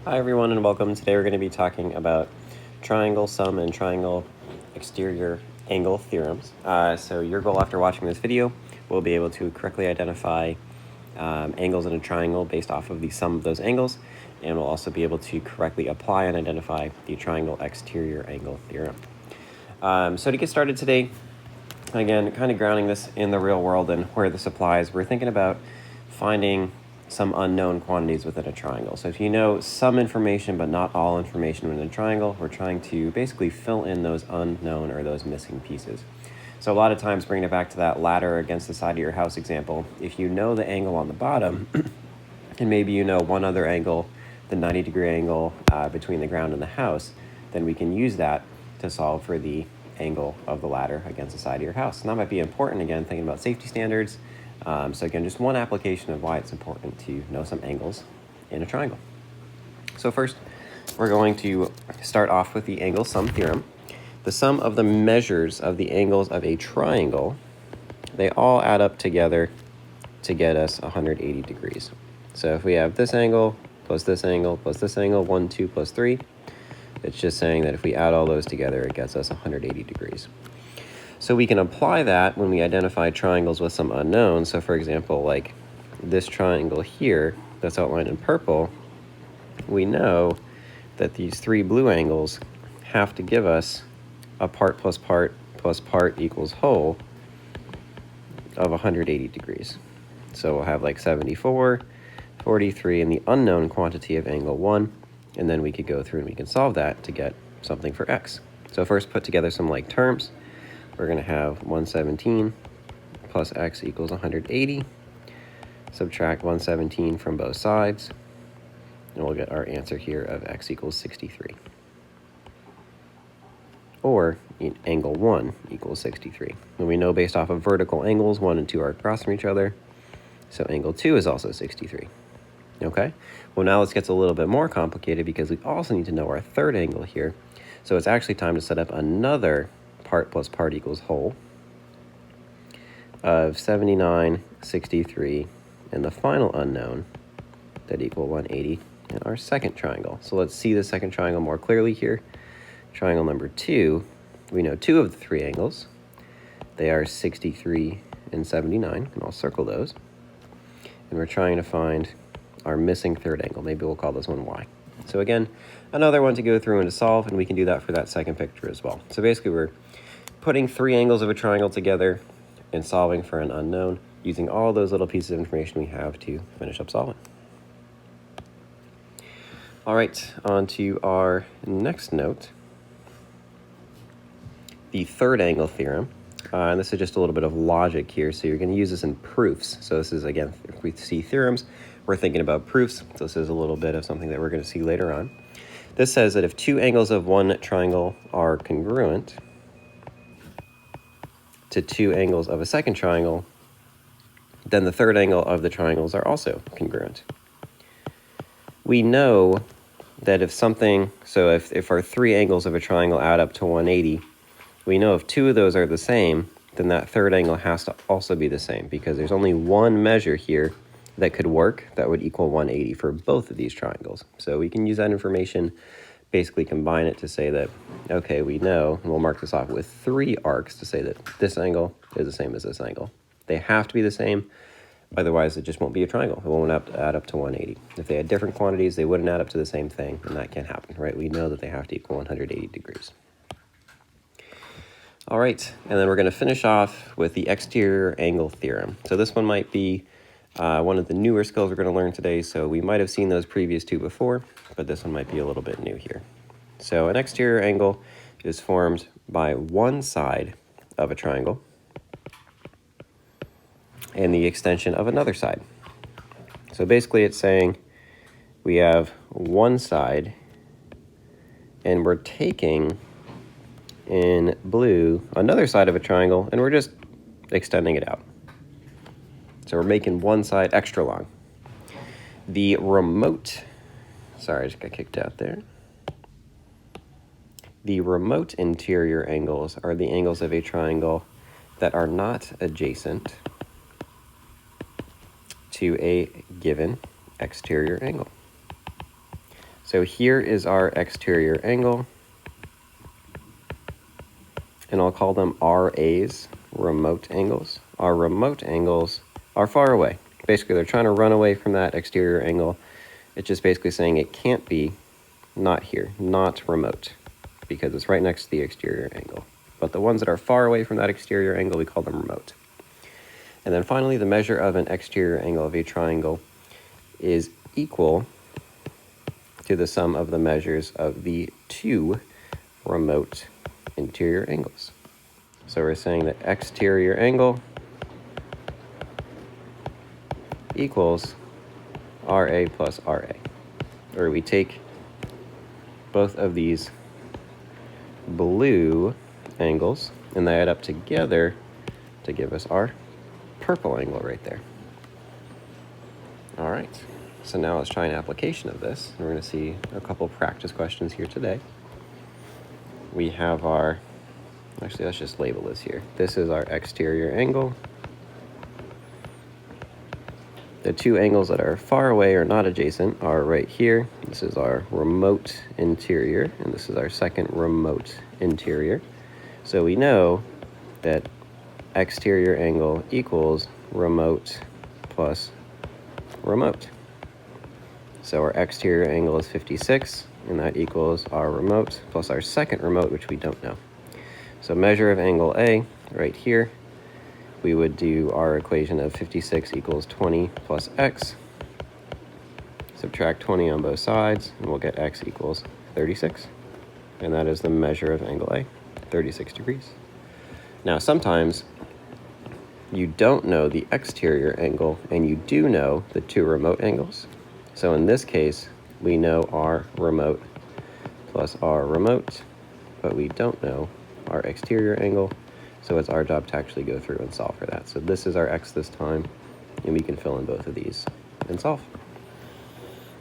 Hi everyone and welcome. Today we're going to be talking about triangle sum and triangle exterior angle theorems. So your goal after watching this video will be able to correctly identify angles in a triangle based off of the sum of those angles, and we'll also be able to correctly apply and identify the triangle exterior angle theorem. So to get started today, again, kind of grounding this in the real world and where this applies, we're thinking about finding some unknown quantities within a triangle. So if you know some information but not all information within a triangle, we're trying to basically fill in those unknown or those missing pieces. So a lot of times, bringing it back to that ladder against the side of your house example, if you know the angle on the bottom, and maybe you know one other angle, the 90-degree angle between the ground and the house, then we can use that to solve for the angle of the ladder against the side of your house. And that might be important, again, thinking about safety standards. So again, just one application of why it's important to know some angles in a triangle. So first, we're going to start off with the angle sum theorem. The sum of the measures of the angles of a triangle, they all add up together to get us 180 degrees. So if we have this angle plus this angle plus this angle, 1, 2 plus 3, it's just saying that if we add all those together, it gets us 180 degrees. So we can apply that when we identify triangles with some unknowns. So for example, like this triangle here that's outlined in purple, we know that these three blue angles have to give us a part plus part plus part equals whole of 180 degrees. So we'll have like 74, 43, and the unknown quantity of angle 1, and then we could go through and we can solve that to get something for x. So first put together some like terms. We're going to have 117 plus x equals 180. Subtract 117 from both sides, and we'll get our answer here of x equals 63. Or angle 1 equals 63. And we know based off of vertical angles, 1 and 2 are across from each other, so angle 2 is also 63. Okay? Well, now let's get a little bit more complicated because we also need to know our third angle here. So it's actually time to set up another part plus part equals whole of 79, 63, and the final unknown that equal 180 in our second triangle. So let's see the second triangle more clearly here. Triangle number 2, we know two of the three angles. They are 63 and 79, and I'll circle those. And we're trying to find our missing third angle. Maybe we'll call this one y. So again, another one to go through and to solve, and we can do that for that second picture as well. So basically we're putting three angles of a triangle together and solving for an unknown using all those little pieces of information we have to finish up solving. All right, on to our next note, the third angle theorem. And this is just a little bit of logic here, so you're going to use this in proofs. So this is, again, if we see theorems, we're thinking about proofs. So this is a little bit of something that we're going to see later on. This says that if two angles of one triangle are congruent to two angles of a second triangle, then the third angle of the triangles are also congruent. We know that if something, so if our three angles of a triangle add up to 180, we know if two of those are the same, then that third angle has to also be the same, because there's only one measure here that could work that would equal 180 for both of these triangles. So we can use that information, basically combine it to say that, okay, we know, and we'll mark this off with three arcs to say that this angle is the same as this angle. They have to be the same, otherwise it just won't be a triangle. It won't add up to 180. If they had different quantities, they wouldn't add up to the same thing, and that can't happen, right? We know that they have to equal 180 degrees. All right, and then we're going to finish off with the exterior angle theorem. So this one might be one of the newer skills we're going to learn today, so we might have seen those previous two before, but this one might be a little bit new here. So an exterior angle is formed by one side of a triangle and the extension of another side. So basically it's saying we have one side and we're taking in blue another side of a triangle and we're just extending it out. So we're making one side extra long. The remote, sorry, I just got kicked out there. The remote interior angles are the angles of a triangle that are not adjacent to a given exterior angle. So here is our exterior angle, and I'll call them RAs, remote angles. Our remote angles are far away. Basically, they're trying to run away from that exterior angle. It's just basically saying it can't be not here, not remote, because it's right next to the exterior angle. But the ones that are far away from that exterior angle, we call them remote. And then finally, the measure of an exterior angle of a triangle is equal to the sum of the measures of the two remote interior angles. So we're saying that exterior angle equals RA plus RA. Or we take both of these blue angles and they add up together to give us our purple angle right there. All right, so now let's try an application of this. We're going to see a couple practice questions here today. We have our, actually let's just label this here. This is our exterior angle. The two angles that are far away or not adjacent are right here. This is our remote interior, and this is our second remote interior. So we know that exterior angle equals remote plus remote. So our exterior angle is 56, and that equals our remote plus our second remote, which we don't know. So measure of angle A right here, we would do our equation of 56 equals 20 plus x. Subtract 20 on both sides, and we'll get x equals 36. And that is the measure of angle A, 36 degrees. Now, sometimes you don't know the exterior angle, and you do know the two remote angles. So in this case, we know our remote plus our remote, but we don't know our exterior angle. So it's our job to actually go through and solve for that. So this is our x this time, and we can fill in both of these and solve.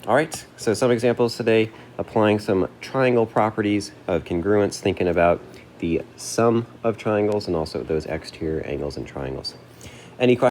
All right, so some examples today, applying some triangle properties of congruence, thinking about the sum of triangles and also those exterior angles and triangles. Any questions?